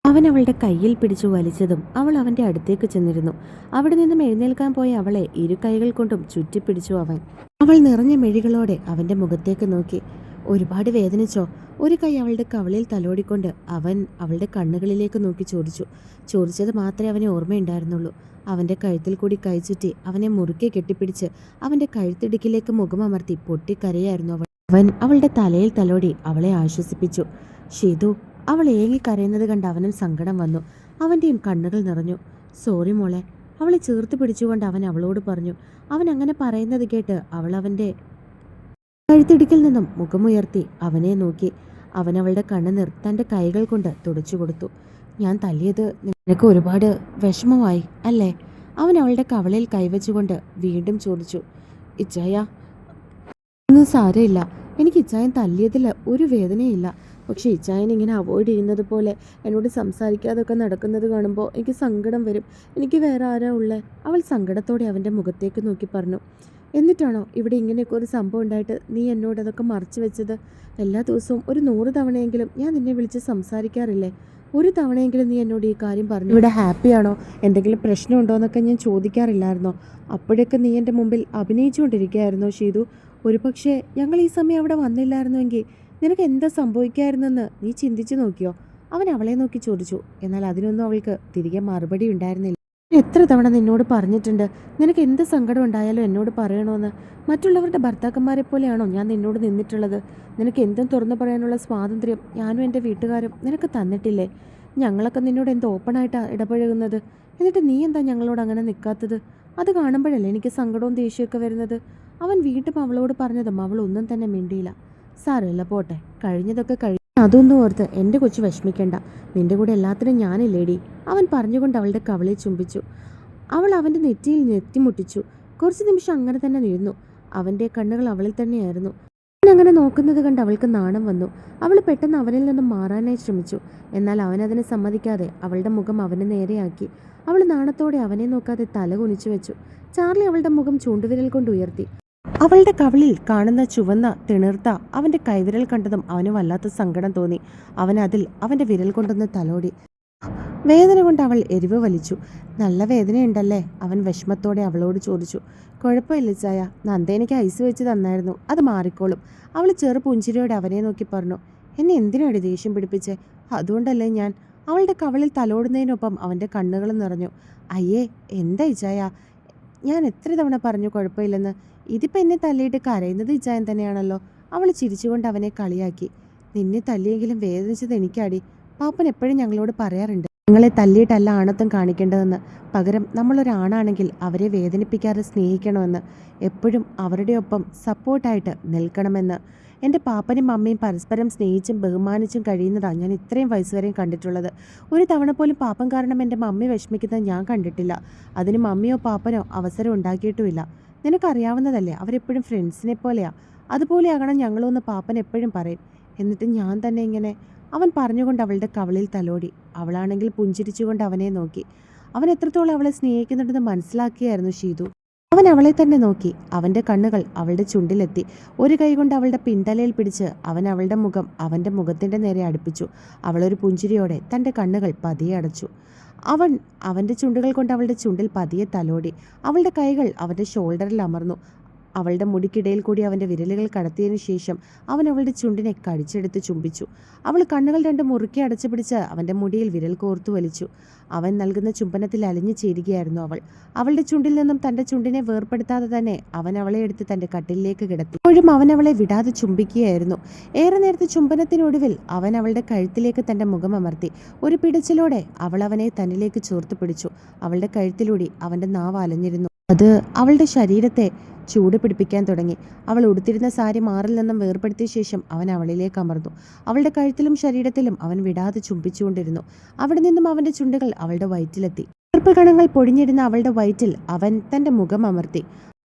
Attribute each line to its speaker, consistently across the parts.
Speaker 1: അവൻ അവളുടെ കയ്യിൽ പിടിച്ചു വലിച്ചതും അവൾ അവന്റെ അടുത്തേക്ക് ചെന്നിരുന്നു. അവിടെ നിന്നും എഴുന്നേൽക്കാൻ പോയ അവളെ ഇരു കൈകൾ കൊണ്ടും ചുറ്റിപ്പിടിച്ചു അവൻ. അവൾ നിറഞ്ഞ മിഴികളോടെ അവന്റെ മുഖത്തേക്ക് നോക്കി. ഒരുപാട് വേദനിച്ചോ? ഒരു കൈ അവളുടെ കവളിൽ തലോടിക്കൊണ്ട് അവൻ അവളുടെ കണ്ണുകളിലേക്ക് നോക്കി ചോദിച്ചത് മാത്രമേ അവനെ ഓർമ്മയുണ്ടായിരുന്നുള്ളൂ. അവന്റെ കഴുത്തിൽ കൂടി കൈ ചുറ്റി അവനെ മുറുക്കെ കെട്ടിപ്പിടിച്ച് അവന്റെ കഴുത്തിടുക്കിലേക്ക് മുഖമമർത്തി പൊട്ടിക്കരയായിരുന്നു അവൾ. അവൻ അവളുടെ തലയിൽ തലോടി അവളെ ആശ്വസിപ്പിച്ചു. ഷീതു, അവൾ ഏങ്ങിക്കരയുന്നത് കണ്ട് അവനും സങ്കടം വന്നു. അവൻ്റെയും കണ്ണുകൾ നിറഞ്ഞു. സോറി മോളെ, അവളെ ചേർത്ത് പിടിച്ചുകൊണ്ട് അവൻ അവളോട് പറഞ്ഞു. അവൻ അങ്ങനെ പറയുന്നത് കേട്ട് അവൾ അവൻ്റെ കഴുത്തിടുക്കിൽ നിന്നും മുഖമുയർത്തി അവനെ നോക്കി. അവൻ അവളുടെ കണ്ണുനീർ തൻ്റെ കൈകൾ കൊണ്ട് തുടച്ചു കൊടുത്തു. ഞാൻ തല്ലിയത് നിനക്ക് ഒരുപാട് വിഷമമായി അല്ലേ? അവൻ അവളുടെ കവളയിൽ കൈവച്ചുകൊണ്ട് വീണ്ടും ചോദിച്ചു. ഇച്ചായ, ഒന്നും സാരമില്ല, എനിക്ക് ഇച്ചായൻ തല്ലിയതിൽ ഒരു വേദനയില്ല. പക്ഷേ ഇച്ചായൻ ഇങ്ങനെ അവോയ്ഡ് ചെയ്യുന്നത് പോലെ എന്നോട് സംസാരിക്കാതൊക്കെ നടക്കുന്നത് കാണുമ്പോൾ എനിക്ക് സങ്കടം വരും. എനിക്ക് വേറെ ആരാ ഉള്ളേ? അവൾ സങ്കടത്തോടെ അവൻ്റെ മുഖത്തേക്ക് നോക്കി പറഞ്ഞു. എന്നിട്ടാണോ ഇവിടെ ഇങ്ങനെയൊക്കെ ഒരു സംഭവം ഉണ്ടായിട്ട് നീ എന്നോട് അതൊക്കെ മറച്ചു വെച്ചത്? എല്ലാ ദിവസവും ഒരു 100 തവണയെങ്കിലും ഞാൻ നിന്നെ വിളിച്ച് സംസാരിക്കാറില്ലേ? ഒരു തവണയെങ്കിലും നീ എന്നോട് ഈ കാര്യം പറഞ്ഞു ഇവിടെ ഹാപ്പിയാണോ, എന്തെങ്കിലും പ്രശ്നമുണ്ടോ എന്നൊക്കെ ഞാൻ ചോദിക്കാറില്ലായിരുന്നോ? അപ്പോഴൊക്കെ നീ എൻ്റെ മുമ്പിൽ അഭിനയിച്ചുകൊണ്ടിരിക്കുകയായിരുന്നോ ഷീതു? ഒരു പക്ഷേ ഞങ്ങൾ ഈ സമയം അവിടെ വന്നില്ലായിരുന്നുവെങ്കിൽ നിനക്ക് എന്താ സംഭവിക്കായിരുന്നെന്ന് നീ ചിന്തിച്ചു നോക്കിയോ? അവൻ അവളെ നോക്കി ചോദിച്ചു. എന്നാൽ അതിനൊന്നും അവൾക്ക് തിരികെ മറുപടി ഉണ്ടായിരുന്നില്ല. എത്ര തവണ നിന്നോട് പറഞ്ഞിട്ടുണ്ട്, നിനക്ക് എന്ത് സങ്കടം ഉണ്ടായാലും എന്നോട് പറയണമെന്ന്. മറ്റുള്ളവരുടെ ഭർത്താക്കന്മാരെ പോലെയാണോ ഞാൻ നിന്നോട് നിന്നിട്ടുള്ളത്? നിനക്ക് എന്തും തുറന്നു പറയാനുള്ള സ്വാതന്ത്ര്യം ഞാനും എൻ്റെ വീട്ടുകാരും നിനക്ക് തന്നിട്ടില്ലേ? ഞങ്ങളൊക്കെ നിന്നോട് എന്ത് ഓപ്പണായിട്ടാണ് ഇടപഴകുന്നത്. എന്നിട്ട് നീ എന്താ ഞങ്ങളോട് അങ്ങനെ നിൽക്കാത്തത്? അത് കാണുമ്പോഴല്ലേ എനിക്ക് സങ്കടവും ദേഷ്യമൊക്കെ വരുന്നത്. അവൻ വീണ്ടും അവളോട് പറഞ്ഞതും അവൾ ഒന്നും തന്നെ മിണ്ടിയില്ല. സാരമില്ല, പോട്ടെ, കഴിഞ്ഞതൊക്കെ അതൊന്നും ഓർത്ത് എൻ്റെ കൊച്ചു വിഷമിക്കണ്ട. നിന്റെ കൂടെ എല്ലാത്തിനും ഞാനില്ലേടി. അവൻ പറഞ്ഞുകൊണ്ട് അവളുടെ കവളിൽ ചുംബിച്ചു. അവൾ അവൻ്റെ നെറ്റിയിൽ നെറ്റിമുട്ടിച്ചു. കുറച്ച് നിമിഷം അങ്ങനെ തന്നെ നിന്നു. അവൻ്റെ കണ്ണുകൾ അവളിൽ തന്നെയായിരുന്നു. അവൻ അങ്ങനെ നോക്കുന്നത് കണ്ട് അവൾക്ക് നാണം വന്നു. അവൾ പെട്ടെന്ന് അവനിൽ നിന്നും മാറാനായി ശ്രമിച്ചു. എന്നാൽ അവൻ അതിനെ സമ്മതിക്കാതെ അവളുടെ മുഖം അവന് നേരെയാക്കി. അവൾ നാണത്തോടെ അവനെ നോക്കാതെ തല കുനിച്ചു വെച്ചു. ചാർലി അവളുടെ മുഖം ചൂണ്ടുവിരൽ കൊണ്ട് ഉയർത്തി. അവളുടെ കവിളിൽ കാണുന്ന ചുവന്ന തിണിർത്ത അവൻ്റെ കൈവിരൽ കണ്ടതും അവന് വല്ലാത്ത സങ്കടം തോന്നി. അവൻ അതിൽ അവൻ്റെ വിരൽ കൊണ്ടൊന്ന് തലോടി. വേദന കൊണ്ട് അവൾ എരിവ് വലിച്ചു. നല്ല വേദനയുണ്ടല്ലേ? അവൻ വിഷമത്തോടെ അവളോട് ചോദിച്ചു. കുഴപ്പമില്ല ചായ, നന്ദ എനിക്ക് ഐസ് വെച്ച് തന്നായിരുന്നു, അത് മാറിക്കോളും. അവൾ ചെറു പുഞ്ചിരിയോടെ അവനെ നോക്കി പറഞ്ഞു. എന്നെ എന്തിനാണ് ദേഷ്യം പിടിപ്പിച്ചേ? അതുകൊണ്ടല്ലേ ഞാൻ. അവളുടെ കവളിൽ തലോടുന്നതിനൊപ്പം അവൻ്റെ കണ്ണുകൾ നിറഞ്ഞു. അയ്യേ, എന്താ ഇച്ചായ? ഞാൻ എത്ര തവണ പറഞ്ഞു കുഴപ്പമില്ലെന്ന്. ഇതിപ്പോൾ എന്നെ തല്ലിയിട്ട് കരയുന്നത് ഇച്ചായൻ തന്നെയാണല്ലോ. അവൾ ചിരിച്ചുകൊണ്ട് അവനെ കളിയാക്കി. നിന്നെ തല്ലിയെങ്കിലും വേദനിച്ചത് എനിക്കാടി. പാപ്പൻ എപ്പോഴും ഞങ്ങളോട് പറയാറുണ്ട്, നിങ്ങളെ തല്ലിയിട്ടല്ല ആണത്വം കാണിക്കേണ്ടതെന്ന്. പകരം നമ്മളൊരാണാണെങ്കിൽ അവരെ വേദനിപ്പിക്കാതെ സ്നേഹിക്കണമെന്ന്. എപ്പോഴും അവരുടെ ഒപ്പം സപ്പോർട്ടായിട്ട് നിൽക്കണമെന്ന്. എൻ്റെ പാപ്പനും അമ്മയും പരസ്പരം സ്നേഹിച്ചും ബഹുമാനിച്ചും കഴിയുന്നതാണ് ഞാൻ ഇത്രയും വയസ്സ് വരെയും കണ്ടിട്ടുള്ളത്. ഒരു തവണ പോലും പാപ്പൻ കാരണം എൻ്റെ മമ്മി വിഷമിക്കുന്നത് ഞാൻ കണ്ടിട്ടില്ല. അതിന് മമ്മിയോ പാപ്പനോ അവസരം ഉണ്ടാക്കിയിട്ടുമില്ല. നിനക്കറിയാവുന്നതല്ലേ, അവരെപ്പോഴും ഫ്രണ്ട്സിനെ പോലെയാ. അതുപോലെയാകണം ഞങ്ങളൊന്ന് പാപ്പൻ എപ്പോഴും പറയും. എന്നിട്ട് ഞാൻ തന്നെ ഇങ്ങനെ. അവൻ പറഞ്ഞുകൊണ്ട് അവളുടെ കവളിൽ തലോടി. അവളാണെങ്കിൽ പുഞ്ചിരിച്ചുകൊണ്ട് അവനെ നോക്കി. അവൻ എത്രത്തോളം അവളെ സ്നേഹിക്കുന്നുണ്ടെന്ന് മനസ്സിലാക്കിയായിരുന്നു ഷീതു. അവൻ അവളെ തന്നെ നോക്കി. അവൻ്റെ കണ്ണുകൾ അവളുടെ ചുണ്ടിലെത്തി. ഒരു കൈ കൊണ്ട് അവളുടെ പിന്തലയിൽ പിടിച്ച് അവൻ അവളുടെ മുഖം അവൻ്റെ മുഖത്തിൻ്റെ നേരെ അടുപ്പിച്ചു. അവളൊരു പുഞ്ചിരിയോടെ തൻ്റെ കണ്ണുകൾ പതിയെ അടച്ചു. അവൻ അവൻ്റെ ചുണ്ടുകൾ കൊണ്ട് അവളുടെ ചുണ്ടിൽ പതിയെ തലോടി. അവളുടെ കൈകൾ അവൻ്റെ ഷോൾഡറിൽ അമർന്നു. അവളുടെ മുടിക്കിടയിൽ കൂടി അവൻ്റെ വിരലുകൾ കടത്തിയതിനു ശേഷം അവൻ അവളുടെ ചുണ്ടിനെ കടിച്ചെടുത്ത് ചുംബിച്ചു. അവൾ കണ്ണുകൾ രണ്ടും മുറുക്കി അടച്ചു പിടിച്ച് അവൻ്റെ മുടിയിൽ വിരൽ കോർത്തു വലിച്ചു. അവൻ നൽകുന്ന ചുംബനത്തിൽ അലിഞ്ഞു ചേരുകയായിരുന്നു അവൾ. അവളുടെ ചുണ്ടിൽ നിന്നും തൻ്റെ ചുണ്ടിനെ വേർപ്പെടുത്താതെ തന്നെ അവൻ അവളെ എടുത്ത് തൻ്റെ കട്ടിലേക്ക് കിടത്തി. ഇപ്പോഴും അവൻ അവളെ വിടാതെ ചുംബിക്കുകയായിരുന്നു. ഏറെ നേരത്തെ ചുംബനത്തിനൊടുവിൽ അവൻ അവളുടെ കഴുത്തിലേക്ക് തൻ്റെ മുഖം അമർത്തി. ഒരു പിടിച്ചിലോടെ അവൾ അവനെ തന്നിലേക്ക് ചേർത്ത് പിടിച്ചു. അവളുടെ കഴുത്തിലൂടെ അവൻ്റെ നാവ് അലഞ്ഞിരുന്നു. അത് അവളുടെ ശരീരത്തെ ചൂട് പിടിപ്പിക്കാൻ തുടങ്ങി. അവൾ ഉടുത്തിരുന്ന സാരി മാറിൽ നിന്നും വേർപ്പെടുത്തിയ ശേഷം അവൻ അവളിലേക്ക് അമർന്നു. അവളുടെ കഴുത്തിലും ശരീരത്തിലും അവൻ വിടാതെ ചുംബിച്ചുകൊണ്ടിരുന്നു. അവിടെ നിന്നും അവൻ്റെ ചുണ്ടുകൾ അവളുടെ വയറ്റിലെത്തി. കറുപ്പ് കണങ്ങൾ പൊടിഞ്ഞിരുന്ന അവളുടെ വയറ്റിൽ അവൻ തൻ്റെ മുഖം അമർത്തി.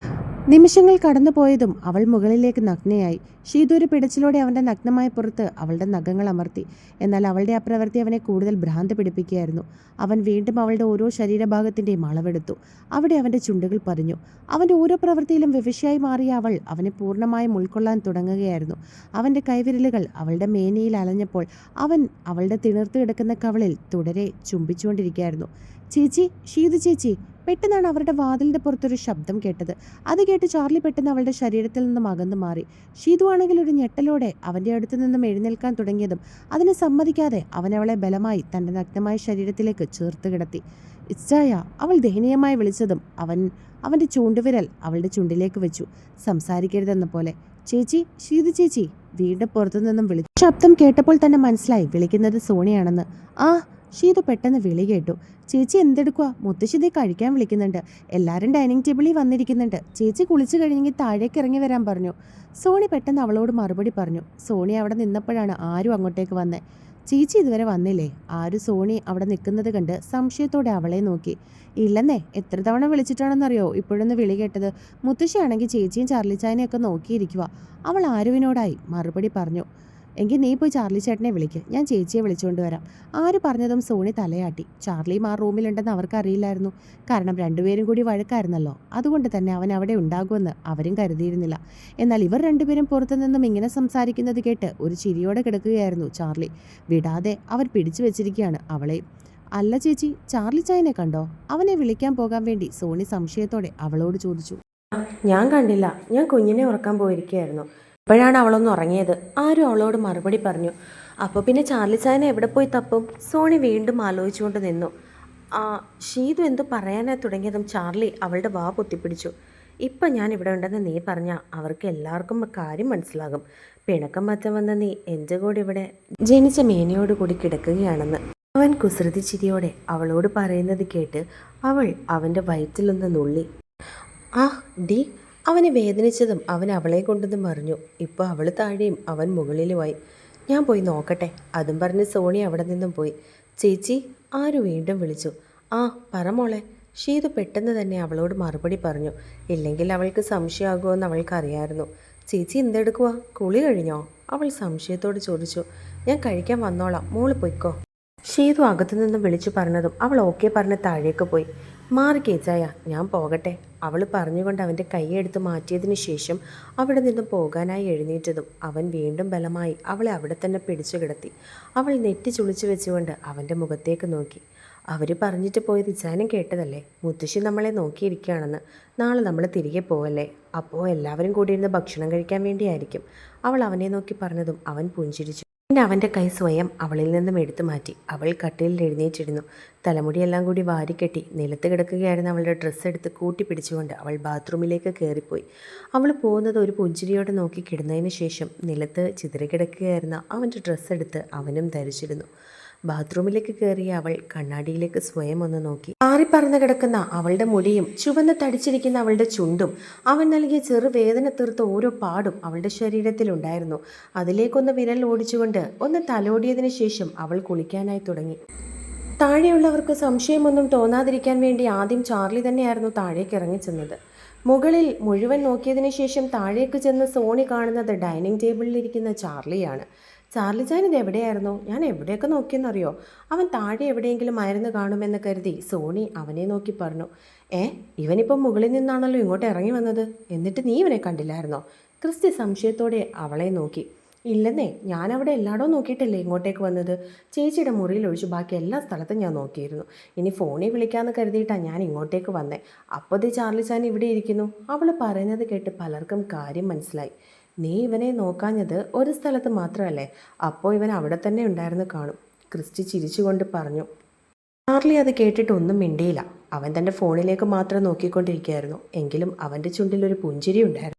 Speaker 1: നിമിഷങ്ങൾ കടന്നുപോയതും അവൾ മുകളിലേക്ക് നഗ്നയായി. ഷീതു ഒരു പിടച്ചിലോടെ അവൻ്റെ നഗ്നമായ പുറത്ത് അവളുടെ നഖങ്ങൾ അമർത്തി. എന്നാൽ അവളുടെ അപ്രവൃത്തി അവനെ കൂടുതൽ ഭ്രാന്ത് പിടിപ്പിക്കുകയായിരുന്നു. അവൻ വീണ്ടും അവളുടെ ഓരോ ശരീരഭാഗത്തിൻ്റെയും അളവെടുത്തു. അവിടെ അവൻ്റെ ചുണ്ടുകൾ പതിഞ്ഞു. അവൻ്റെ ഓരോ പ്രവൃത്തിയിലും വിവശയായി മാറിയ അവൾ അവനെ പൂർണ്ണമായും ഉൾക്കൊള്ളാൻ തുടങ്ങുകയായിരുന്നു. അവൻ്റെ കൈവിരലുകൾ അവളുടെ മേനിയിൽ അലഞ്ഞപ്പോൾ അവൻ അവളുടെ തിണർത്ത് കിടക്കുന്ന കവളിൽ തുടരെ ചുംബിച്ചുകൊണ്ടിരിക്കുകയായിരുന്നു. ചേച്ചി, ഷീതു ചേച്ചി! പെട്ടെന്നാണ് അവരുടെ വാതിലിൻ്റെ പുറത്തൊരു ശബ്ദം കേട്ടത്. അത് കേട്ട് ചാർലി പെട്ടെന്ന് അവളുടെ ശരീരത്തിൽ നിന്നും അകന്നു മാറി. ഷീതു ആണെങ്കിൽ ഒരു ഞെട്ടലോടെ അവൻ്റെ അടുത്ത് നിന്നും എഴുന്നേൽക്കാൻ തുടങ്ങിയതും അതിനെ സമ്മതിക്കാതെ അവൻ അവളെ ബലമായി തൻ്റെ നഗ്നമായ ശരീരത്തിലേക്ക് ചേർത്ത് കിടത്തി. ഇച്ചായ! അവൾ ദയനീയമായി വിളിച്ചതും അവൻ്റെ ചൂണ്ടുവിരൽ അവളുടെ ചുണ്ടിലേക്ക് വെച്ചു. സംസാരിക്കരുതെന്ന പോലെ. ചേച്ചി, ഷീതു ചേച്ചി! വീണ്ടും പുറത്തുനിന്നും വിളിച്ചു. ശബ്ദം കേട്ടപ്പോൾ തന്നെ മനസ്സിലായി വിളിക്കുന്നത് സോണിയാണെന്ന്. ആ! ഷീതു പെട്ടെന്ന് വിളി കേട്ടു. ചേച്ചി എന്തെടുക്കുക? മുത്തശ്ശി കഴിക്കാൻ വിളിക്കുന്നുണ്ട്. എല്ലാവരും ഡൈനിങ് ടേബിളിൽ വന്നിരിക്കുന്നുണ്ട്. ചേച്ചി കുളിച്ചു കഴിഞ്ഞെങ്കിൽ താഴേക്ക് ഇറങ്ങി വരാൻ പറഞ്ഞു. സോണി പെട്ടെന്ന് അവളോട് മറുപടി പറഞ്ഞു. സോണി അവിടെ നിന്നപ്പോഴാണ് ആരും അങ്ങോട്ടേക്ക് വന്നേ. ചേച്ചി ഇതുവരെ വന്നില്ലേ? ആരും സോണി അവിടെ നിൽക്കുന്നത് കണ്ട് സംശയത്തോടെ അവളെ നോക്കി. ഇല്ലെന്നേ, എത്ര തവണ വിളിച്ചിട്ടാണെന്നറിയോ ഇപ്പോഴൊന്ന് വിളി കേട്ടത്. മുത്തശ്ശിയാണെങ്കിൽ ചേച്ചിയും ചാർലിച്ചായനെയൊക്കെ നോക്കിയിരിക്കുക. അവൾ ആരുവിനോടായി മറുപടി പറഞ്ഞു. എങ്കിൽ നീ പോയി ചാർലി ചേട്ടനെ വിളിക്ക്, ഞാൻ ചേച്ചിയെ വിളിച്ചുകൊണ്ട് വരാം. ആര് പറഞ്ഞതും സോണി തലയാട്ടി. ചാർലിയും ആ റൂമിലുണ്ടെന്ന് അവർക്കറിയില്ലായിരുന്നു. കാരണം രണ്ടുപേരും കൂടി വഴക്കായിരുന്നല്ലോ. അതുകൊണ്ട് തന്നെ അവൻ അവിടെ ഉണ്ടാകുമെന്ന് അവരും കരുതിയിരുന്നില്ല. എന്നാൽ ഇവർ രണ്ടുപേരും പുറത്തുനിന്നും ഇങ്ങനെ സംസാരിക്കുന്നത് കേട്ട് ഒരു ചിരിയോടെ കിടക്കുകയായിരുന്നു ചാർലി. വിടാതെ അവൻ പിടിച്ചു വെച്ചിരിക്കുകയാണ് അവളെ. അല്ല ചേച്ചി, ചാർലി ചായനെ കണ്ടോ? അവനെ വിളിക്കാൻ പോകാൻ വേണ്ടി സോണി സംശയത്തോടെ അവളോട് ചോദിച്ചു. ഞാൻ കണ്ടില്ല, ഞാൻ കുഞ്ഞിനെ ഉറക്കാൻ പോയിരിക്കുകയായിരുന്നു. ഇപ്പോഴാണ് അവളൊന്ന് ഉറങ്ങിയത്. ആരും അവളോട് മറുപടി പറഞ്ഞു. അപ്പോൾ പിന്നെ ചാർലി ചായനെ എവിടെ പോയി തപ്പും? സോണി വീണ്ടും ആലോചിച്ചുകൊണ്ട് നിന്നു. ഷീതു എന്തു പറയാനായി തുടങ്ങിയതും ചാർലി അവളുടെ വാ പൊത്തിപ്പിടിച്ചു. ഇപ്പം ഞാൻ ഇവിടെ ഉണ്ടെന്ന് നീ പറഞ്ഞാൽ അവർക്ക് എല്ലാവർക്കും കാര്യം മനസ്സിലാകും. പിണക്കം മറ്റം വന്ന നീ എൻ്റെ കൂടെ ഇവിടെ ജനിച്ച മേനയോട് കൂടി കിടക്കുകയാണെന്ന്. അവൻ കുസൃതി ചിരിയോടെ അവളോട് പറയുന്നത് കേട്ട് അവൾ അവൻ്റെ വയറ്റിലൊന്ന് നുള്ളി. ഡി! അവനെ വേദനിച്ചതും അവൻ അവളെ കൊണ്ടതും മറിഞ്ഞു. ഇപ്പോൾ അവൾ താഴെയും അവൻ മുകളിലുമായി. ഞാൻ പോയി നോക്കട്ടെ, അതും പറഞ്ഞ് സോണി അവിടെ നിന്നും പോയി. ചേച്ചി! ആരു വീണ്ടും വിളിച്ചു. പറ മോളെ. ഷീതു പെട്ടെന്ന് തന്നെ അവളോട് മറുപടി പറഞ്ഞു. ഇല്ലെങ്കിൽ അവൾക്ക് സംശയമാകുമെന്ന് അവൾക്കറിയായിരുന്നു. ചേച്ചി എന്തെടുക്കുക? കുളി കഴിഞ്ഞോ? അവൾ സംശയത്തോട് ചോദിച്ചു. ഞാൻ കഴിക്കാൻ വന്നോളാം, മോള് പൊയ്ക്കോ. ഷീതു അകത്തുനിന്നും വിളിച്ചു പറഞ്ഞതും അവൾ ഓക്കെ പറഞ്ഞ് താഴേക്ക് പോയി. മാറി കേച്ചായ, ഞാൻ പോകട്ടെ. അവൾ പറഞ്ഞുകൊണ്ട് അവൻ്റെ കൈയെടുത്ത് മാറ്റിയതിന് ശേഷം അവിടെ നിന്ന് പോകാനായി എഴുന്നേറ്റതും അവൻ വീണ്ടും ബലമായി അവളെ അവിടെ തന്നെ പിടിച്ചു കിടത്തി. അവൾ നെറ്റി ചുളിച്ചു വെച്ചുകൊണ്ട് അവൻ്റെ മുഖത്തേക്ക് നോക്കി. അവർ പറഞ്ഞിട്ട് പോയത് ഇച്ചാനും കേട്ടതല്ലേ, മുത്തശ്ശി നമ്മളെ നോക്കിയിരിക്കുകയാണെന്ന്. നാളെ നമ്മൾ തിരികെ പോവല്ലേ? അപ്പോൾ എല്ലാവരും കൂടി ഇരുന്ന് ഭക്ഷണം കഴിക്കാൻ വേണ്ടിയായിരിക്കും. അവൾ അവനെ നോക്കി പറഞ്ഞതും അവൻ പുഞ്ചിരിച്ചു. പിന്നെ അവൻ്റെ കൈ സ്വയം അവളിൽ നിന്നും എടുത്തു മാറ്റി. അവൾ കട്ടിലിൽ എഴുന്നേറ്റിരുന്നു. തലമുടിയെല്ലാം കൂടി വാരിക്കെട്ടി നിലത്ത് കിടക്കുകയായിരുന്ന അവളുടെ ഡ്രസ്സ് എടുത്ത് കൂട്ടി പിടിച്ചുകൊണ്ട് അവൾ ബാത്റൂമിലേക്ക് കയറിപ്പോയി. അവൾ പോകുന്നത് ഒരു പുഞ്ചിരിയോടെ നോക്കി കിടന്നതിന് ശേഷം നിലത്ത് ചിതറിക്കിടക്കുകയായിരുന്ന അവൻ്റെ ഡ്രസ്സ് എടുത്ത് അവനും ധരിച്ചിരുന്നു. ബാത്റൂമിലേക്ക് കയറിയ അവൾ കണ്ണാടിയിലേക്ക് സ്വയം ഒന്ന് നോക്കി. ആറിപ്പറന്ന് കിടക്കുന്ന അവളുടെ മുടിയും ചുവന്ന് തടിച്ചിരിക്കുന്ന അവളുടെ ചുണ്ടും അവൻ നൽകിയ ചെറുവേദന തീർത്ത ഓരോ പാടും അവളുടെ ശരീരത്തിലുണ്ടായിരുന്നു. അതിലേക്കൊന്ന് വിരൽ ഓടിച്ചുകൊണ്ട് ഒന്ന് തലോടിയതിനു ശേഷം അവൾ കുളിക്കാനായി തുടങ്ങി. താഴെയുള്ളവർക്ക് സംശയമൊന്നും തോന്നാതിരിക്കാൻ വേണ്ടി ആദ്യം ചാർലി തന്നെയായിരുന്നു താഴേക്ക് ഇറങ്ങിച്ചെന്നത്. മുകളിൽ മുഴുവൻ നോക്കിയതിനു ശേഷം താഴേക്ക് ചെന്ന് സോണി കാണുന്നത് ഡൈനിങ് ടേബിളിലിരിക്കുന്ന ചാർലിയാണ്. ചാർലി ചാൻ ഇത് എവിടെയായിരുന്നു? ഞാൻ എവിടെയൊക്കെ നോക്കിയെന്നറിയോ? അവൻ താഴെ എവിടെയെങ്കിലും ആയിരുന്നു കാണുമെന്ന് കരുതി സോണി അവനെ നോക്കി പറഞ്ഞു. ഇവനിപ്പം മുകളിൽ നിന്നാണല്ലോ ഇങ്ങോട്ട് ഇറങ്ങി വന്നത്. എന്നിട്ട് നീ ഇവനെ കണ്ടില്ലായിരുന്നോ? ക്രിസ്റ്റി സംശയത്തോടെ അവളെ നോക്കി. ഇല്ലെന്നേ, ഞാനവിടെ എല്ലായിടവും നോക്കിയിട്ടല്ലേ ഇങ്ങോട്ടേക്ക് വന്നത്. ചേച്ചിയുടെ മുറിയിൽ ഒഴിച്ച് ബാക്കി എല്ലാ സ്ഥലത്തും ഞാൻ നോക്കിയിരുന്നു. ഇനി ഫോണിൽ വിളിക്കാമെന്ന് കരുതിയിട്ടാണ് ഞാൻ ഇങ്ങോട്ടേക്ക് വന്നേ. അപ്പോൾ ചാർലി ചാൻ ഇവിടെ ഇരിക്കുന്നു. അവൾ പറയുന്നത് കേട്ട് പലർക്കും കാര്യം മനസ്സിലായി. നീ ഇവനെ നോക്കാഞ്ഞത് ഒരു സ്ഥലത്ത് മാത്രമല്ലേ? അപ്പോൾ ഇവൻ അവിടെ തന്നെ ഉണ്ടായിരുന്നു കാണും. ക്രിസ്റ്റി ചിരിച്ചുകൊണ്ട് പറഞ്ഞു. ചാർലി അത് കേട്ടിട്ട് ഒന്നും മിണ്ടിയില്ല. അവൻ തൻ്റെ ഫോണിലേക്ക് മാത്രം നോക്കിക്കൊണ്ടിരിക്കുകയായിരുന്നു. എങ്കിലും അവൻ്റെ ചുണ്ടിലൊരു പുഞ്ചിരി ഉണ്ടായിരുന്നു.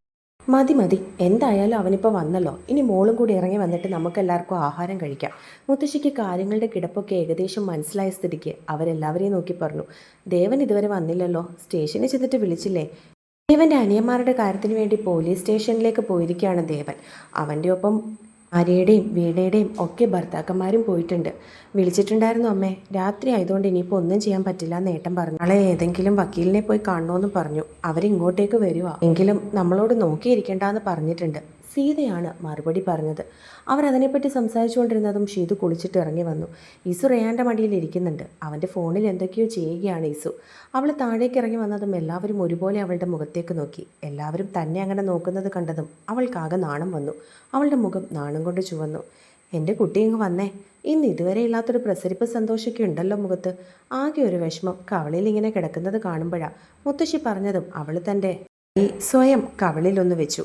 Speaker 1: മതി, എന്തായാലും അവനിപ്പോൾ വന്നല്ലോ. ഇനി മോളും കൂടി ഇറങ്ങി വന്നിട്ട് നമുക്കെല്ലാവർക്കും ആഹാരം കഴിക്കാം. മുത്തശ്ശിക്ക് കാര്യങ്ങളുടെ കിടപ്പൊക്കെ ഏകദേശം മനസ്സിലായ സ്ഥിതിക്ക് അവരെല്ലാവരെയും നോക്കി പറഞ്ഞു. ദേവൻ ഇതുവരെ വന്നില്ലല്ലോ. സ്റ്റേഷനിൽ ചെന്നിട്ട് വിളിച്ചില്ലേ? ദേവൻ്റെ അനിയന്മാരുടെ കാര്യത്തിന് വേണ്ടി പോലീസ് സ്റ്റേഷനിലേക്ക് പോയിരിക്കുകയാണ് ദേവൻ. അവൻ്റെ ഒപ്പം ആര്യയുടെയും വീണയുടെയും ഒക്കെ ഭർത്താക്കന്മാരും പോയിട്ടുണ്ട്. വിളിച്ചിട്ടുണ്ടായിരുന്നു അമ്മേ. രാത്രി ആയതുകൊണ്ട് ഇനിയിപ്പോൾ ഒന്നും ചെയ്യാൻ പറ്റില്ല എന്ന് ഏട്ടൻ പറഞ്ഞു. നാളെ ഏതെങ്കിലും വക്കീലിനെ പോയി കാണണമെന്ന് പറഞ്ഞു. അവരിങ്ങോട്ടേക്ക് വരുവാ. എങ്കിലും നമ്മളോട് നോക്കിയിരിക്കണ്ടെന്ന് പറഞ്ഞിട്ടുണ്ട്. സീതയാണ് മറുപടി പറഞ്ഞത്. അവർ അതിനെപ്പറ്റി സംസാരിച്ചുകൊണ്ടിരുന്നതും ഷീതു കുളിച്ചിട്ട് ഇറങ്ങി വന്നു. ഈസു റയാൻ്റെ മടിയിൽ ഇരിക്കുന്നുണ്ട്. അവൻ്റെ ഫോണിൽ എന്തൊക്കെയോ ചെയ്യുകയാണ് ഈസു. അവൾ താഴേക്ക് ഇറങ്ങി വന്നതും എല്ലാവരും ഒരുപോലെ അവളുടെ മുഖത്തേക്ക് നോക്കി. എല്ലാവരും തന്നെ അങ്ങനെ നോക്കുന്നത് കണ്ടതും അവൾക്കാകെ നാണം വന്നു. അവളുടെ മുഖം നാണം കൊണ്ട് ചുവന്നു. എൻ്റെ കുട്ടി ഇങ്ങ് വന്നേ. ഇന്ന് ഇതുവരെ ഇല്ലാത്തൊരു പ്രസരിപ്പ് സന്തോഷമൊക്കെ ഉണ്ടല്ലോ മുഖത്ത്. ആകെ ഒരു വിഷമം കവളിൽ ഇങ്ങനെ കിടക്കുന്നത് കാണുമ്പോഴാണ്. മുത്തശ്ശി പറഞ്ഞതും അവൾ തൻ്റെ സ്വയം കവളിലൊന്ന് വെച്ചു.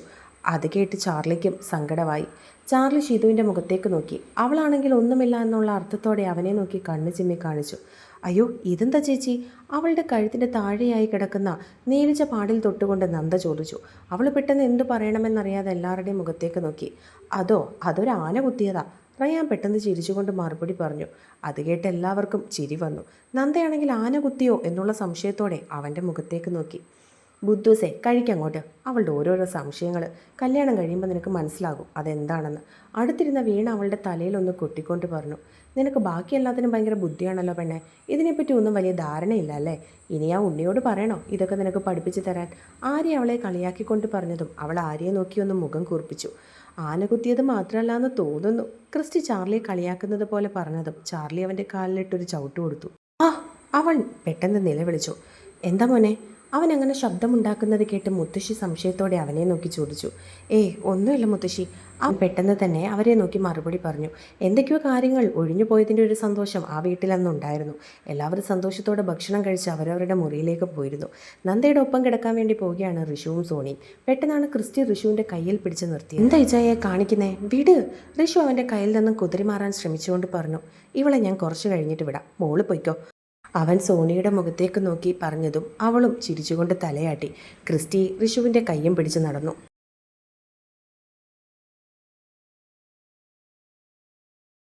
Speaker 1: അത് കേട്ട് ചാർലിക്കും സങ്കടമായി. ചാർലി ഷീതുവിൻ്റെ മുഖത്തേക്ക് നോക്കി. അവളാണെങ്കിൽ ഒന്നുമില്ല എന്നുള്ള അർത്ഥത്തോടെ അവനെ നോക്കി കണ്ണ് ചിമ്മി കാണിച്ചു. അയ്യോ ഇതെന്താ ചേച്ചി? അവളുടെ കഴുത്തിൻ്റെ താഴെയായി കിടക്കുന്ന നീലിച്ച പാടിൽ തൊട്ടുകൊണ്ട് നന്ദ ചോദിച്ചു. അവൾ പെട്ടെന്ന് എന്തു പറയണമെന്നറിയാതെ എല്ലാവരുടെയും മുഖത്തേക്ക് നോക്കി. അതൊരു ആന കുത്തിയതാ. റയാൻ പെട്ടെന്ന് ചിരിച്ചുകൊണ്ട് മറുപടി പറഞ്ഞു. അത് കേട്ട് എല്ലാവർക്കും ചിരി വന്നു. നന്ദയാണെങ്കിൽ ആന കുത്തിയോ എന്നുള്ള സംശയത്തോടെ അവൻ്റെ മുഖത്തേക്ക് നോക്കി. ബുദ്ധൂസേ കഴിക്കങ്ങോട്ട്. അവളുടെ ഓരോരോ സംശയങ്ങൾ. കല്യാണം കഴിയുമ്പോൾ നിനക്ക് മനസ്സിലാകും അതെന്താണെന്ന്. അടുത്തിരുന്ന വീണ അവളുടെ തലയിലൊന്ന് കൊട്ടിക്കൊണ്ട് പറഞ്ഞു. നിനക്ക് ബാക്കി എല്ലാത്തിനും ഭയങ്കര ബുദ്ധിയാണല്ലോ പെണ്ണെ. ഇതിനെപ്പറ്റി ഒന്നും വലിയ ധാരണയില്ല അല്ലേ? ഇനി ആ ഉണ്ണിയോട് പറയണോ ഇതൊക്കെ നിനക്ക് പഠിപ്പിച്ചു തരാൻ? ആര്യ അവളെ കളിയാക്കിക്കൊണ്ട് പറഞ്ഞതും അവൾ ആര്യയെ നോക്കിയൊന്ന് മുഖം കൂർപ്പിച്ചു. ആന കുത്തിയത് മാത്രമല്ല എന്ന് തോന്നുന്നു. ക്രിസ്റ്റി ചാർലിയെ കളിയാക്കുന്നത് പോലെ പറഞ്ഞതും ചാർലി അവൻ്റെ കാലിലിട്ടൊരു ചവിട്ട് കൊടുത്തു. ആ അവൾ പെട്ടെന്ന് നിലവിളിച്ചു. എന്താ മോനെ? അവൻ അങ്ങനെ ശബ്ദമുണ്ടാക്കുന്നത് കേട്ട് മുത്തശ്ശി സംശയത്തോടെ അവനെ നോക്കി ചോദിച്ചു. ഒന്നുമില്ല മുത്തശ്ശി. അവൻ പെട്ടെന്ന് തന്നെ അവരെ നോക്കി മറുപടി പറഞ്ഞു. എന്തൊക്കെയോ കാര്യങ്ങൾ ഒഴിഞ്ഞു പോയതിൻ്റെ ഒരു സന്തോഷം ആ വീട്ടിലന്നുണ്ടായിരുന്നു. എല്ലാവരും സന്തോഷത്തോടെ ഭക്ഷണം കഴിച്ച് അവരവരുടെ മുറിയിലേക്ക് പോയിരുന്നു. നന്ദയുടെ ഒപ്പം കിടക്കാൻ വേണ്ടി പോവുകയാണ് ഋഷുവും സോണിയും. പെട്ടെന്നാണ് ക്രിസ്റ്റി ഋഷുവിൻ്റെ കയ്യിൽ പിടിച്ച് നിർത്തി. എന്താ ഇജയെ കാണിക്കുന്നേ? വിട്. ഋഷു അവൻ്റെ കയ്യിൽ നിന്നും കുതിരി മാറാൻ ശ്രമിച്ചുകൊണ്ട് പറഞ്ഞു. ഇവളെ ഞാൻ കുറച്ച് കഴിഞ്ഞിട്ട് വിടാം, മോള് പൊയ്ക്കോ. അവൻ സോണിയുടെ മുഖത്തേക്ക് നോക്കി പറഞ്ഞതും അവളും ചിരിച്ചുകൊണ്ട് തലയാട്ടി. ക്രിസ്റ്റി ഋഷുവിൻ്റെ കയ്യും പിടിച്ച് നടന്നു.